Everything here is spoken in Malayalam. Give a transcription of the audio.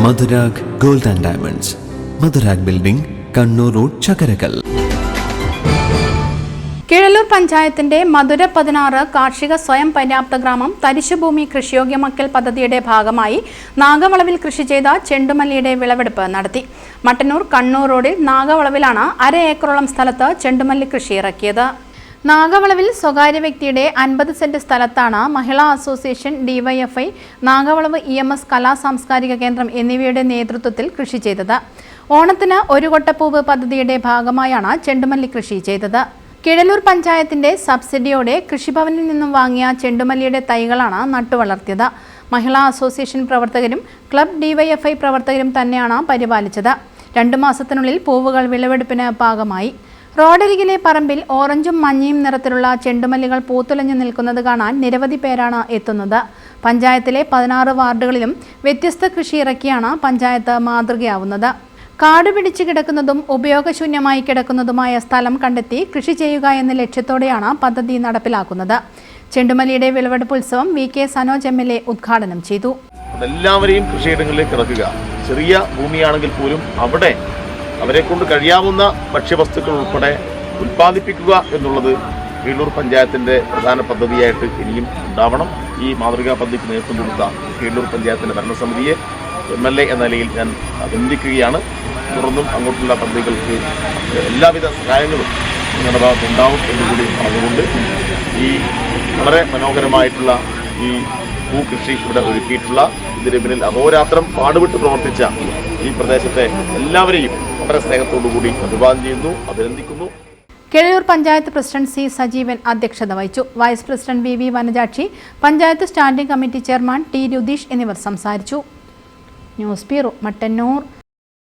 Madhurag gold and diamonds, Madhurag building, Kannur road, Chakkarakal. Keezhallur പഞ്ചായത്തിന്റെ മധുര 16 കാർഷിക സ്വയം പര്യാപ്ത ഗ്രാമം തരിശുഭൂമി കൃഷിയോഗ്യമാക്കൽ പദ്ധതിയുടെ ഭാഗമായി നാഗവളവിൽ കൃഷി ചെയ്ത ചെണ്ടുമല്ലിയുടെ വിളവെടുപ്പ് നടത്തി. മട്ടന്നൂർ കണ്ണൂർ റോഡിൽ നാഗവളവിലാണ് 1/2 ഏക്കറോളം സ്ഥലത്ത് ചെണ്ടുമല്ലി കൃഷി ഇറക്കിയത്. നാഗവളവിൽ സ്വകാര്യ വ്യക്തിയുടെ 50 സെന്റ് സ്ഥലത്താണ് മഹിളാ അസോസിയേഷൻ, ഡിവൈഎഫ്ഐ, നാഗവളവ് EMS കലാ സാംസ്കാരിക കേന്ദ്രം എന്നിവയുടെ നേതൃത്വത്തിൽ കൃഷി ചെയ്തത്. ഓണത്തിന് ഒരു കൊട്ടപ്പൂവ് പദ്ധതിയുടെ ഭാഗമായാണ് ചെണ്ടുമല്ലി കൃഷി ചെയ്തത്. കീഴല്ലൂർ പഞ്ചായത്തിന്റെ സബ്സിഡിയോടെ കൃഷിഭവനിൽ നിന്നും വാങ്ങിയ ചെണ്ടുമല്ലിയുടെ തൈകളാണ് നട്ടുവളർത്തിയത്. മഹിളാ അസോസിയേഷൻ പ്രവർത്തകരും ക്ലബ് ഡിവൈഎഫ്ഐ പ്രവർത്തകരും തന്നെയാണ് പരിപാലിച്ചത്. 2 മാസത്തിനുള്ളിൽ പൂവുകൾ വിളവെടുപ്പിന് പാകമായി. റോഡരികിലെ പറമ്പിൽ ഓറഞ്ചും മഞ്ഞയും നിറത്തിലുള്ള ചെണ്ടുമല്ലികൾ പൂത്തുലഞ്ഞു നിൽക്കുന്നത് കാണാൻ നിരവധി പേരാണ് എത്തുന്നത്. പഞ്ചായത്തിലെ 16 വാർഡുകളിലും വ്യത്യസ്ത കൃഷി ഇറക്കിയാണ് പഞ്ചായത്ത് മാതൃകയാവുന്നത്. കാട് പിടിച്ചു കിടക്കുന്നതും ഉപയോഗശൂന്യമായി കിടക്കുന്നതുമായ സ്ഥലം കണ്ടെത്തി കൃഷി ചെയ്യുക എന്ന ലക്ഷ്യത്തോടെയാണ് പദ്ധതി നടപ്പിലാക്കുന്നത്. ചെണ്ടുമല്ലിയുടെ വിളവെടുപ്പ് ഉത്സവം VK സനോജ് MLA ഉദ്ഘാടനം ചെയ്തു. എല്ലാവരെയും കൃഷിയിടങ്ങളിലേക്ക് ഇറക്കുക, ചെറിയ ഭൂമിയാണെങ്കിൽ പോലും അവിടെ അവരെ കൊണ്ട് കഴിയാവുന്ന ഭക്ഷ്യവസ്തുക്കൾ ഉൾപ്പെടെ ഉൽപ്പാദിപ്പിക്കുക എന്നുള്ളത് കീഴല്ലൂർ പഞ്ചായത്തിന്റെ പ്രധാന പദ്ധതിയായിട്ട് ഇനിയും ഉണ്ടാവണം. ഈ മാതൃകാ പദ്ധതിക്ക് നേതൃത്വം കൊടുത്ത കീഴല്ലൂർ പഞ്ചായത്തിന്റെ ഭരണസമിതിയെ MLA എന്ന നിലയിൽ ഞാൻ അഭിനന്ദിക്കുകയാണ്. തുടർന്നും അങ്ങോട്ടുള്ള പദ്ധതികൾക്ക് എല്ലാവിധ സഹായങ്ങളും നിങ്ങളുടെ ഭാഗത്തുണ്ടാവും എന്നുകൂടി പറഞ്ഞുകൊണ്ട് ഈ വളരെ മനോഹരമായിട്ടുള്ള ഈ പൂകൃഷി ഇവിടെ ഒരുക്കിയിട്ടുള്ള ഇതിന് പിന്നിൽ അഹോരാത്രം പാടുപെട്ട് പ്രവർത്തിച്ച ഈ പ്രദേശത്തെ എല്ലാവരെയും വളരെ സ്നേഹത്തോടുകൂടി അഭിവാദ്യം ചെയ്യുന്നു, അഭിനന്ദിക്കുന്നു. Keezhallur panchayat president C. സജീവൻ അധ്യക്ഷത വഹിച്ചു. Vice president VV Vanajakshi, panchayat standing committee chairman T. Rutheesh എന്നിവർ സംസാരിച്ചു. News bureau, Mattannur.